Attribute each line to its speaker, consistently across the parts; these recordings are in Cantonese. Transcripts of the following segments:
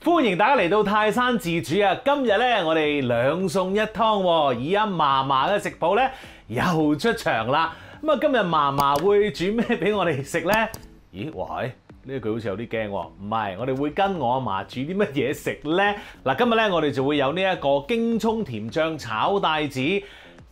Speaker 1: 歡迎大家嚟到泰山自煮啊！今日咧我哋兩餸一湯喎，而家嫲嫲嘅食譜咧又出場啦。咁啊，今日嫲嫲會煮咩俾我哋食咧？咦，哇！呢句好似有啲驚喎。唔係，我哋會跟我阿嫲煮啲乜嘢食咧？嗱，今日咧我哋就會有呢一個京葱甜醬炒帶子、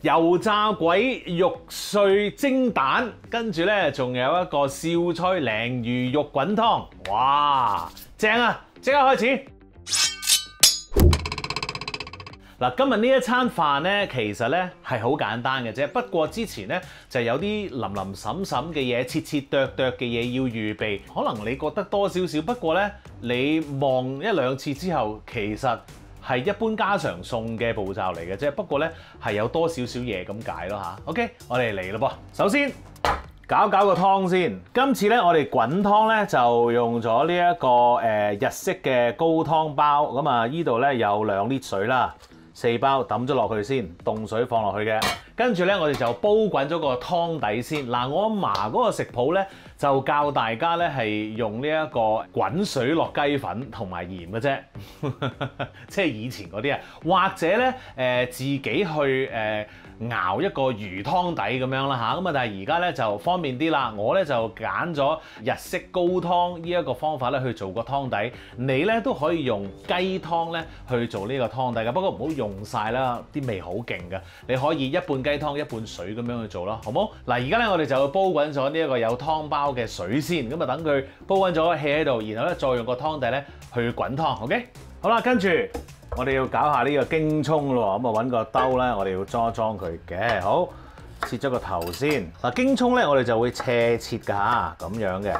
Speaker 1: 油炸鬼肉碎蒸蛋，跟住咧仲有一個笑菜鯪魚肉滾湯。哇，正啊！即刻開始。嗱，今日呢一餐飯咧，其實咧係好簡單嘅啫。不過之前咧就有啲淋淋滲滲嘅嘢、切切剁剁嘅嘢要預備。可能你覺得多少少，不過咧你望一兩次之後，其實係一般家常餸嘅步驟嚟嘅啫。不過咧係有多少少嘢咁解咯嚇。OK， 我哋嚟咯噃。首先搞個湯先。今次咧，我哋滾湯咧就用咗呢一個日式嘅高湯包。咁啊，依度咧有2 litre水啦，4包抌咗落去先，凍水放落去嘅。跟住咧，我哋就煲滾咗個湯底先。嗱，我阿嫲嗰個食譜咧就教大家咧係用呢一個滾水落雞粉同埋鹽嘅啫，即係以前嗰啲啊，或者咧自己去熬一個魚湯底咁樣啦嚇，咁啊但係而家咧就方便啲啦，我咧就揀咗日式高湯呢一個方法咧去做個湯底，你咧都可以用雞湯咧去做呢個湯底嘅，不過唔好用晒啦，啲味好勁嘅，你可以一半雞湯一半水咁樣去做咯，好冇？嗱，而家咧我哋就煲滾咗呢一個有湯包嘅水先，咁啊等佢煲滾咗氣喺度，然後咧再用個湯底咧去滾湯 ，OK？ 好啦，跟住我哋要搞下呢個京葱咯，咁啊揾個兜咧，我哋要裝一裝佢嘅。好，切咗個頭先。嗱，京葱咧我哋就會斜切㗎嚇，咁樣嘅。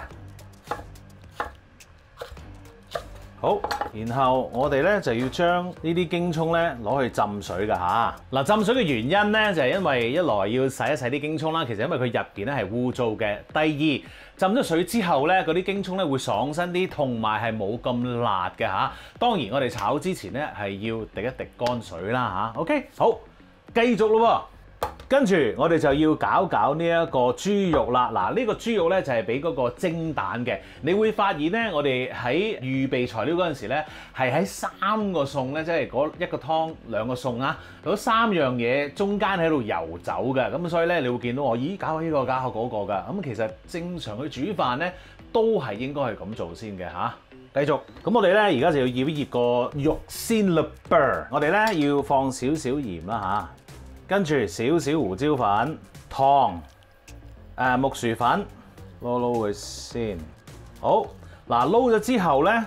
Speaker 1: 好，然後我哋咧就要將呢啲京葱咧攞去浸水㗎嚇。嗱，浸水嘅原因咧就係因為一來要洗一洗啲京葱啦，其實因為佢入邊咧係污糟嘅。第二，浸咗水之後咧，嗰啲京葱咧會爽身啲，同埋係冇咁辣嘅嚇。當然我哋炒之前咧係要滴一滴乾水啦嚇。OK， 好，繼續咯喎。跟住我哋就要搞呢一個豬肉啦。嗱，呢個豬肉咧就係俾嗰個蒸蛋嘅。你會發現咧，我哋喺預備材料嗰陣時咧，係喺3個餸咧，即係嗰一個湯2個餸啊，嗰3樣嘢中間喺度遊走嘅。咁所以咧，你會見到我，咦，搞下呢個，搞下嗰個㗎。咁其實正常去煮飯咧，都係應該係咁做先嘅嚇。繼續，咁我哋咧而家就要醃一醃個肉先嘞噃。我哋咧要放少少鹽啦嚇。跟住少少胡椒粉、糖、木薯粉，撈佢先。好，嗱撈咗之後咧，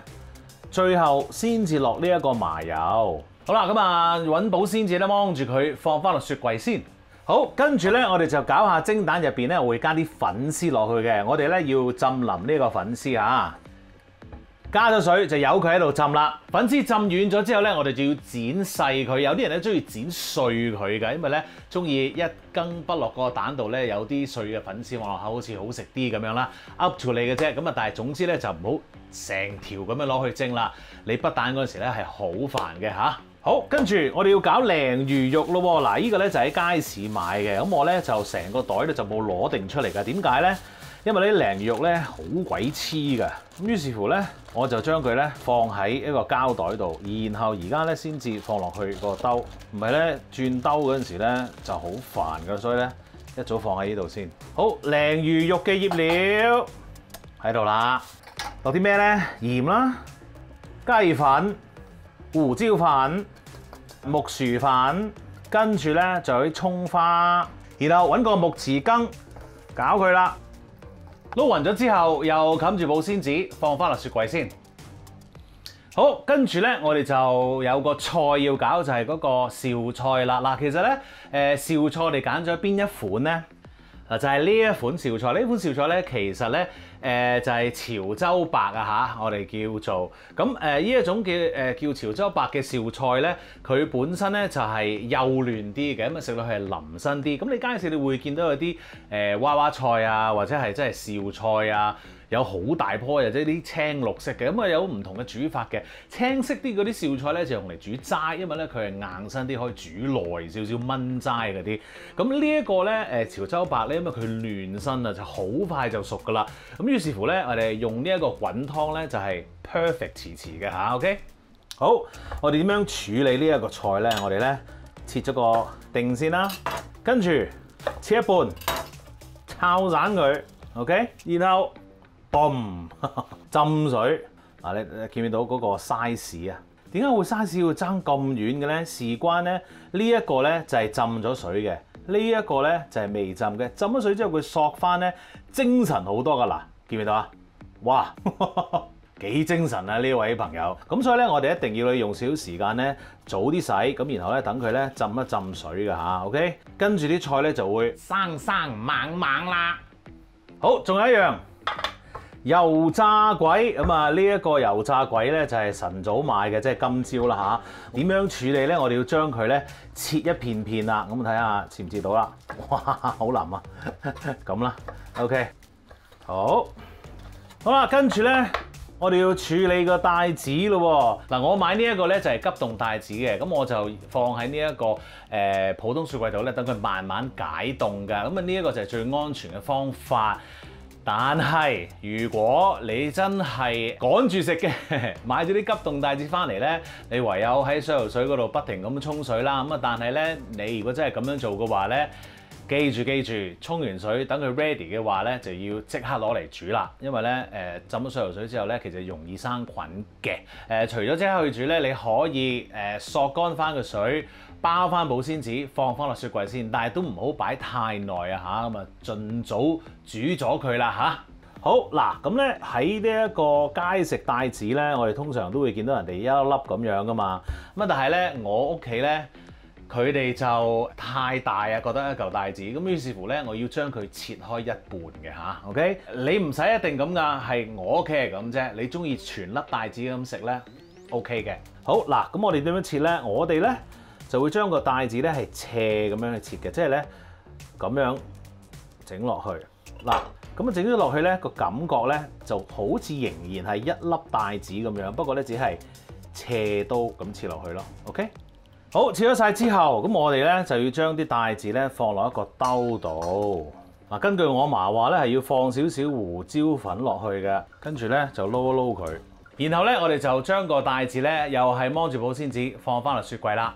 Speaker 1: 最後先至落呢一個麻油。好啦，咁啊揾保鮮紙咧，掹住佢放翻落雪櫃先。好，跟住咧我哋就搞下蒸蛋入邊咧，我會加啲粉絲落去嘅。我哋咧要浸腍呢個粉絲啊。加咗水就由佢喺度浸啦，粉絲浸軟咗之後咧，我哋就要剪細佢。有啲人咧中意剪碎佢㗎，因為咧中意一羹不落個蛋度咧，有啲碎嘅粉絲放落口，好似好食啲咁樣啦。up to 你嘅啫，咁啊，但係總之咧就唔好成條咁樣攞去蒸啦。你畢蛋嗰陣時咧係好煩嘅嚇。好，跟住我哋要搞鯪魚肉咯喎。嗱，呢個咧就喺街市買嘅，咁我咧就成個袋咧就冇攞定出嚟㗎。點解咧？因為呢啲鯪魚肉咧好鬼黐㗎，咁於是乎咧，我就將佢咧放喺一個膠袋度，然後而家咧先至放落去個兜，唔係咧轉兜嗰陣時咧就好煩㗎，所以咧一早放喺呢度先。好，鯪魚肉嘅醃料喺度啦，落啲咩咧？鹽啦、雞粉、胡椒粉、木薯粉，跟住咧就有啲葱花，然後揾個木匙羹搞佢啦。撈勻咗之後，又冚住保鮮紙，放翻落雪櫃先。好，跟住咧，我哋就有個菜要搞，就係嗰個紹菜啦。嗱，其實咧，紹菜我哋揀咗邊一款咧？嗱，就係呢一款紹菜。呢款紹菜咧，其實咧，就係潮州白啊嚇，我哋叫做咁呢一種嘅叫潮州白嘅紹菜咧，佢本身咧就係幼嫩啲嘅，咁啊食落去係腍身啲。咁你街市你會見到有啲娃娃菜啊，或者係真係紹菜啊。有好大棵，或者啲青綠色嘅，咁啊有唔同嘅煮法嘅。青色啲嗰啲紹菜咧就用嚟煮齋，因為咧佢係硬身啲，可以煮耐少少燜齋嗰啲。咁呢一個咧潮州白咧，因為佢嫩身啊，就好快就熟噶啦。咁於是乎咧，我哋用呢一個滾湯咧就係 perfect 遲嘅嚇，OK。好，我哋點樣處理呢一個菜咧？我哋咧切咗個丁先啦，跟住切一半，炒散佢 ，OK， 然後嘣浸水。嗱，你見唔見到嗰個 size 啊？點解會 size 要爭咁遠嘅咧？事關咧呢一個咧就係浸咗水嘅，呢一個咧就係未浸嘅。浸咗水之後佢索翻咧，精神好多噶啦，見唔見到啊？哇！幾精神啊呢位朋友，咁所以咧我哋一定要用少少時間咧早啲洗，咁然後咧等佢咧浸一浸水㗎吓 ，OK？ 跟住啲菜咧就會生生猛猛啦。好，仲有一樣油炸鬼，咁啊呢一個油炸鬼咧就係晨早買嘅，即係今朝啦吓。點樣處理咧？我哋要將佢咧切一片片啦，咁睇下切唔切到啦？哇，好腍啊！咁啦 ，OK， 好啦，跟住咧。我哋要處理個帶子咯喎，嗱我買呢一個咧就係急凍帶子嘅，咁我就放喺呢一個普通雪櫃度咧，等佢慢慢解凍㗎。咁啊呢一個就係最安全嘅方法。但係如果你真係趕住食嘅，買咗啲急凍帶子翻嚟咧，你唯有喺水喉水嗰度不停咁沖水啦。咁啊，但係咧你如果真係咁樣做嘅話咧，記住，沖完水等佢 ready 嘅話咧，就要即刻攞嚟煮啦。因為咧浸咗水喉水之後咧，其實容易生菌嘅。除咗即刻去煮咧，你可以索乾翻個水，包翻保鮮紙，放翻落雪櫃先。但係都唔好擺太耐啊嚇，咁啊盡早煮咗佢啦嚇。好嗱，咁咧喺呢一個街食帶子咧，我哋通常都會見到人哋一粒粒咁樣噶嘛。咁啊，但係咧我屋企咧。佢哋就太大啊，覺得一嚿帶子，咁於是乎咧，我要將佢切開一半嘅嚇，OK？ 你唔使一定咁噶，係我屋企係咁啫。你中意全粒帶子咁食咧 ，OK 嘅。好嗱，咁我哋點樣切咧？我哋咧就會將個帶子咧係斜咁樣去切嘅，即係咧咁樣整落去。嗱，咁啊整咗落去咧，個感覺咧就好似仍然係一粒帶子咁樣，不過咧只係斜刀咁切落去咯 ，OK？好，切咗晒之後，咁我哋咧就要將啲帶子咧放落一個兜度。嗱，根據我阿嫲話咧，係要放少少胡椒粉落去嘅，跟住咧就撈一撈佢。然後咧，我哋就將個帶子咧又係摸住保鮮紙放翻落雪櫃啦。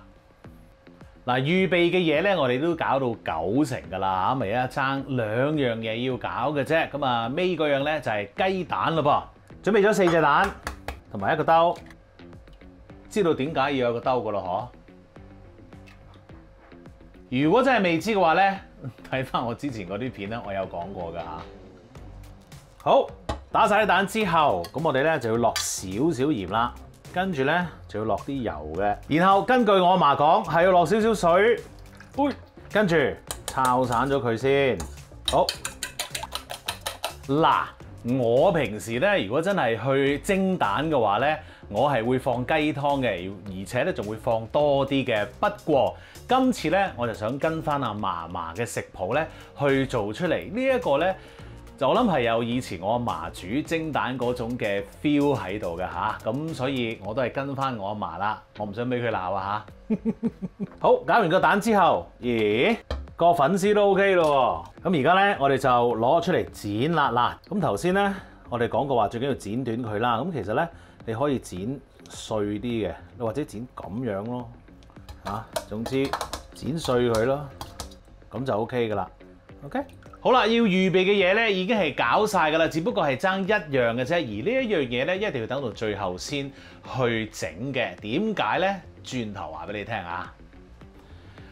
Speaker 1: 嗱，預備嘅嘢咧，我哋都搞到90%㗎啦，咁而家爭2樣嘢要搞嘅啫。咁啊，尾嗰樣咧就係雞蛋咯噃，準備咗4隻蛋同埋一個兜。知道點解要有個兜㗎咯？嗬？如果真係未知嘅話咧，睇翻我之前嗰啲片咧，我有講過㗎嚇。好，打晒啲蛋之後，咁我哋咧就要落少少鹽啦，跟住咧就要落啲油嘅，然後根據我阿嫲講係要落少少水，跟住炒散咗佢先。好，嗱，我平時咧如果真係去蒸蛋嘅話咧，我係會放雞湯嘅，而且咧仲會放多啲嘅。不過今次咧，我就想跟翻阿嫲嫲嘅食譜咧去做出嚟。呢一個咧，就我諗係有以前我阿嫲煮蒸蛋嗰種嘅 feel 喺度嘅嚇。咁所以我都係跟翻我阿嫲啦，我唔想俾佢鬧啊嚇。好，搞完個蛋之後，咦，個粉絲都 OK 咯。咁而家咧，我哋就攞出嚟剪啦。嗱，咁頭先咧，我哋講過話最緊要剪短佢啦。咁其實咧，你可以剪碎啲嘅，或者剪咁樣咯。總之剪碎佢咯，咁就 OK 噶啦。OK， 好啦，要預備嘅嘢咧已經係搞晒噶啦，只不過係爭一樣嘅啫。而呢一樣嘢咧，一定要等到最後先去整嘅。點解咧？轉頭話俾你聽啊！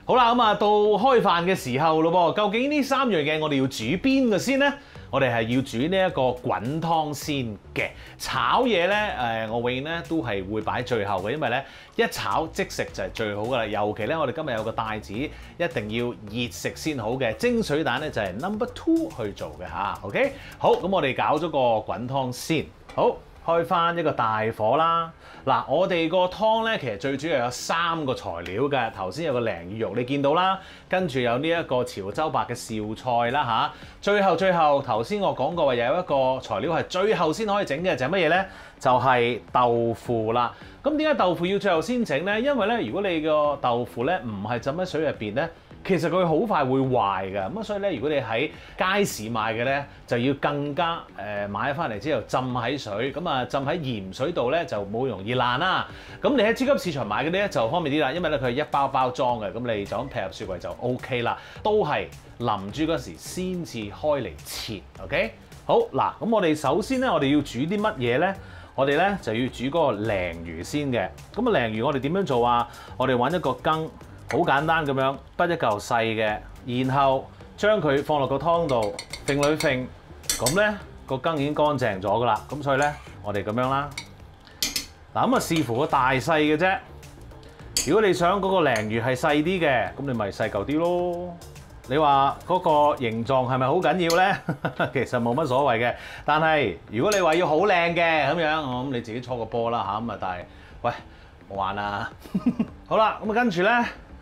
Speaker 1: 好啦，咁啊到開飯嘅時候咯噃，究竟呢3樣嘢我哋要煮邊個先咧？我哋係要煮呢一個滾湯先嘅。炒嘢咧，我永遠咧都係會擺最後嘅，因為咧一炒即食就係最好噶啦。尤其咧，我哋今日有個帶子，一定要熱食先好嘅。蒸水蛋咧就係 number 2去做嘅嚇。OK， 好，咁我哋搞咗個滾湯先。好，開翻一個大火啦。嗱，我哋個湯咧其實最主要有3個材料嘅。頭先有個鯪魚肉，你見到啦，跟住有呢一個潮州白嘅紹菜啦嚇。最後頭先我講過話有一個材料係最後先可以整嘅，就係乜嘢咧？就係豆腐啦。咁點解豆腐要最後先整咧？因為咧，如果你個豆腐咧唔係浸喺水入邊咧，其實佢好快會壞㗎。咁所以咧，如果你喺街市買嘅咧，就要更加買翻嚟之後浸喺水，咁啊浸喺鹽水度咧就冇容易爛啦。咁你喺超級市場買嗰啲咧就方便啲啦，因為咧佢係一包包裝嘅，咁你就咁劈入雪櫃就 OK 啦。都係淋住嗰時先至開嚟切 ，OK？ 好嗱，咁我哋首先咧，我哋要煮啲乜嘢咧？我哋咧就要煮嗰個鯪魚先嘅。咁啊鯪魚我哋點樣做啊？我哋揾一個羹，好簡單咁樣，滗一嚿細嘅，然後將佢放落個湯度，揈裏揈，咁咧個羹已經乾淨咗噶啦。咁所以咧，我哋咁樣啦。嗱咁啊，視乎個大細嘅啫。如果你想嗰個鯪魚係細啲嘅，咁你咪細嚿啲咯。你話嗰個形狀係咪好緊要咧？其實冇乜所謂嘅。但係如果你話要好靚嘅咁樣，咁你自己搓個波啦嚇。咁啊，但係喂，冇玩啦。好啦，咁啊跟住咧，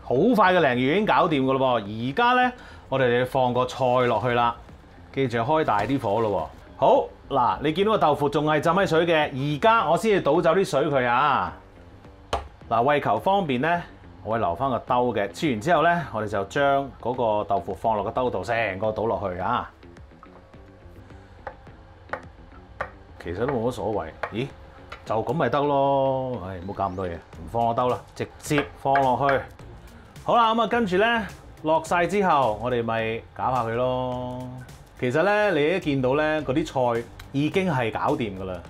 Speaker 1: 好快嘅鯪魚已經搞掂噶咯噃。而家咧，我哋要放個菜落去啦。記住開大啲火咯喎。好嗱，你見到個豆腐仲係浸喺水嘅，而家我先至倒走啲水佢啊。嗱，為求方便咧。我會留翻個兜嘅，切完之後咧，我哋就將嗰個豆腐放落個兜度，成個倒落去啊！其實都冇乜所謂，咦？就咁咪得咯，唉，唔好搞咁多嘢，唔放個兜啦，直接放落去。好啦，咁啊跟住咧落晒之後，我哋咪攪下佢咯。其實咧，你一見到咧嗰啲菜已經係搞掂噶啦。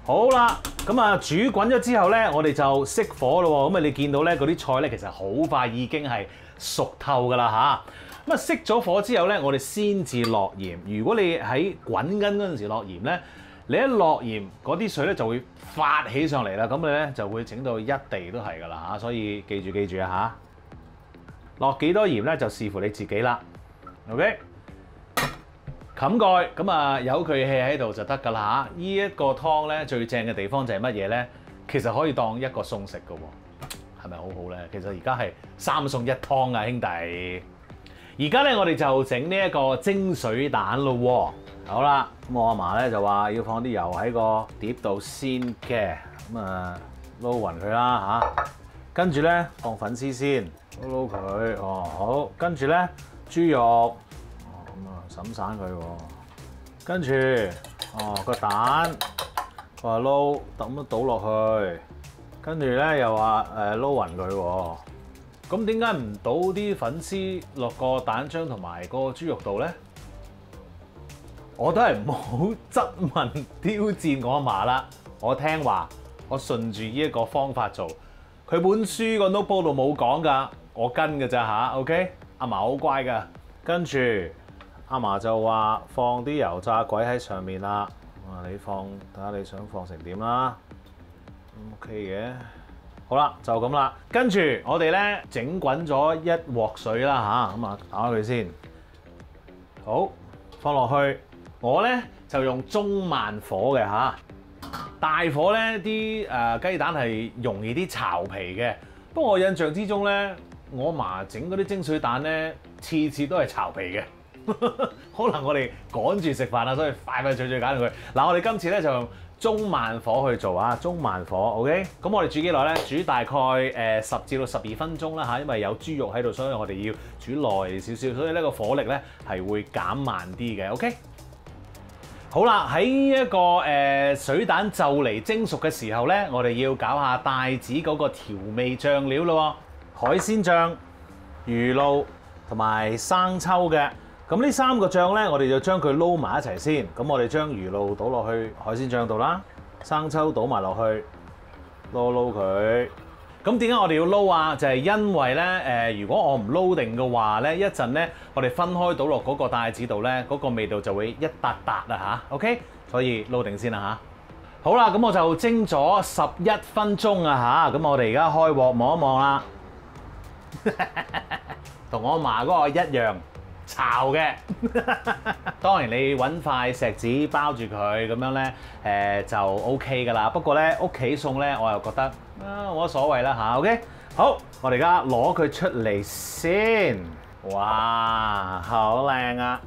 Speaker 1: 好啦，咁啊煮滾咗之後咧，我哋就熄火咯喎。咁啊，你見到咧嗰啲菜咧，其實好快已經係熟透噶啦吓，咁啊熄咗火之後咧，我哋先至落鹽。如果你喺滾緊嗰陣時落鹽咧，你一落鹽嗰啲水咧就會發起上嚟啦。咁你咧就會整到一地都係噶啦吓。所以記住啊吓，落幾多鹽咧就視乎你自己啦。OK。冚蓋，咁啊有佢氣喺度就得㗎啦嚇！呢一個湯咧最正嘅地方就係乜嘢咧？其實可以當一個餸食㗎喎，係咪好好咧？其實而家係3餸1湯啊，兄弟！而家咧我哋就整呢一個蒸水蛋咯喎。好啦，咁我阿嫲咧就話要放啲油喺個碟度先嘅，咁啊撈勻佢啦嚇。跟住咧放粉絲先，撈佢，哦好，跟住咧豬肉。咁啊，揼散佢喎，跟住個蛋，佢話撈揼倒落去，跟住咧又話撈勻佢喎。咁點解唔倒啲粉絲落個蛋漿同埋個豬肉度咧？我都係唔好質問挑戰我阿嫲啦。我聽話，我順住呢一個方法做。佢本書個 notebook 度冇講㗎，我跟㗎咋吓 OK？ 阿嫲好乖㗎，跟住。阿嫲就話放啲油炸鬼喺上面啦，你放睇下你想放成點啦 ，OK 嘅。好啦，就咁啦。跟住我哋咧整滾咗一鑊水啦吓，咁啊打開佢先。好，放落去。我咧就用中慢火嘅吓，大火咧啲雞蛋係容易啲巢皮嘅。不過我印象之中咧，我阿嫲整嗰啲蒸水蛋咧，次次都係巢皮嘅。可能我哋趕住食飯啦，所以快脆搞掂佢。嗱，我哋今次咧就用中慢火去做啊，中慢火 ，OK。咁我哋煮幾耐咧？煮大概10至到12分鐘啦嚇，因為有豬肉喺度，所以我哋要煮耐少少，所以呢個火力咧係會減慢啲嘅 ，OK。好啦，喺一個水蛋就嚟蒸熟嘅時候咧，我哋要搞下帶子嗰個調味醬料咯，海鮮醬、魚露同埋生抽嘅。咁呢3個醬咧，我哋就將佢撈埋一齊先。咁我哋將魚露倒落去海鮮醬度啦，生抽倒埋落去，撈佢。咁點解我哋要撈啊？就係因為咧，如果我唔撈定嘅話咧，一陣咧我哋分開倒落嗰個帶子度咧，嗰個味道就會一笪笪啊嚇。OK， 所以撈定先啦嚇。好啦，咁我就蒸咗11分鐘啊嚇。咁我哋而家開鑊望一望啦，同我阿嫲嗰個一樣。炒嘅，當然你揾塊錫紙包住佢咁樣咧，就 OK 噶啦。不過咧屋企餸咧，我又覺得冇乜所謂啦嚇。OK， 好，我哋而家攞佢出嚟先。哇，好靚啊！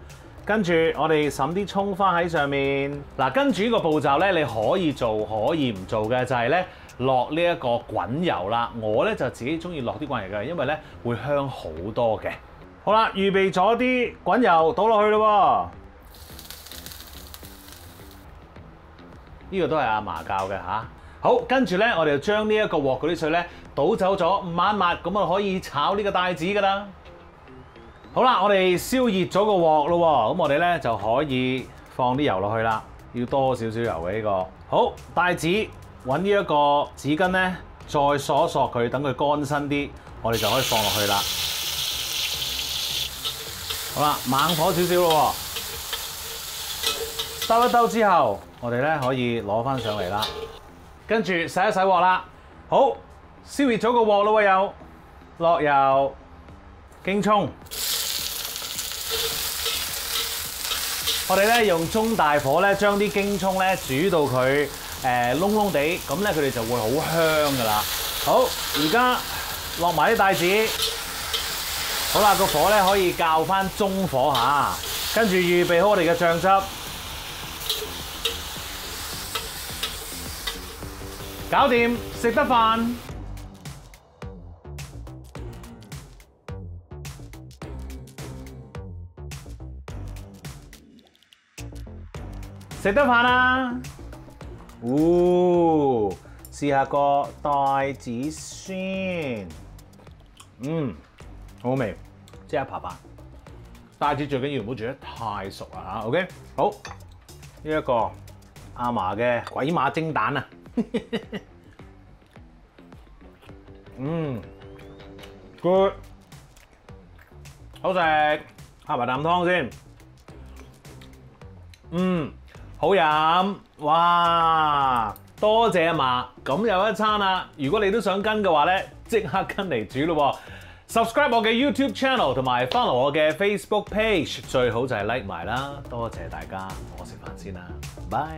Speaker 1: 跟住我哋揼啲葱花喺上面。嗱，跟住呢個步驟咧，你可以做可以唔做嘅，就係咧落呢一個滾油啦。我咧就自己中意落啲滾油嘅，因為咧會香好多嘅。好啦，預備咗啲滾油倒落去咯喎。呢個都係阿嫲教嘅嚇。好，跟住咧，我哋就將呢一個鑊嗰啲水咧倒走咗，抹一抹，咁啊可以炒呢個帶子噶啦。好啦，我哋燒熱咗個鑊咯喎，咁我哋咧就可以放啲油落去啦。要多少少油嘅呢個。好，帶子揾呢一個紙巾咧，再索一索佢，等佢乾身啲，我哋就可以放落去啦。好啦，猛火少少咯喎，兜一兜之後，我哋咧可以攞翻上嚟啦。跟住洗一洗鑊啦。好，燒熱咗個鑊咯喎，又落油、京葱。我哋咧用中大火咧，將啲京葱咧煮到佢燶燶地，咁咧佢哋就會好香噶啦。好，而家落埋啲帶子。好啦，個火咧可以較翻中火下，跟住預備好我哋嘅醬汁，搞掂，食得飯。食得飯啦！試下個帶子先，好味，即刻啪啪。帶子最緊要唔好煮得太熟啊嚇 ，OK？ 好，呢一個阿嫲嘅鬼馬蒸蛋啊，good， 好食，呷埋啖湯先，好飲，哇！多謝阿嫲，咁又一餐啦。如果你都想跟嘅話咧，即刻跟嚟煮咯喎。Subscribe 我嘅 YouTube channel 同埋 follow 我嘅 Facebook page，最好就係 like 埋啦。多謝大家，我食飯先啦，拜。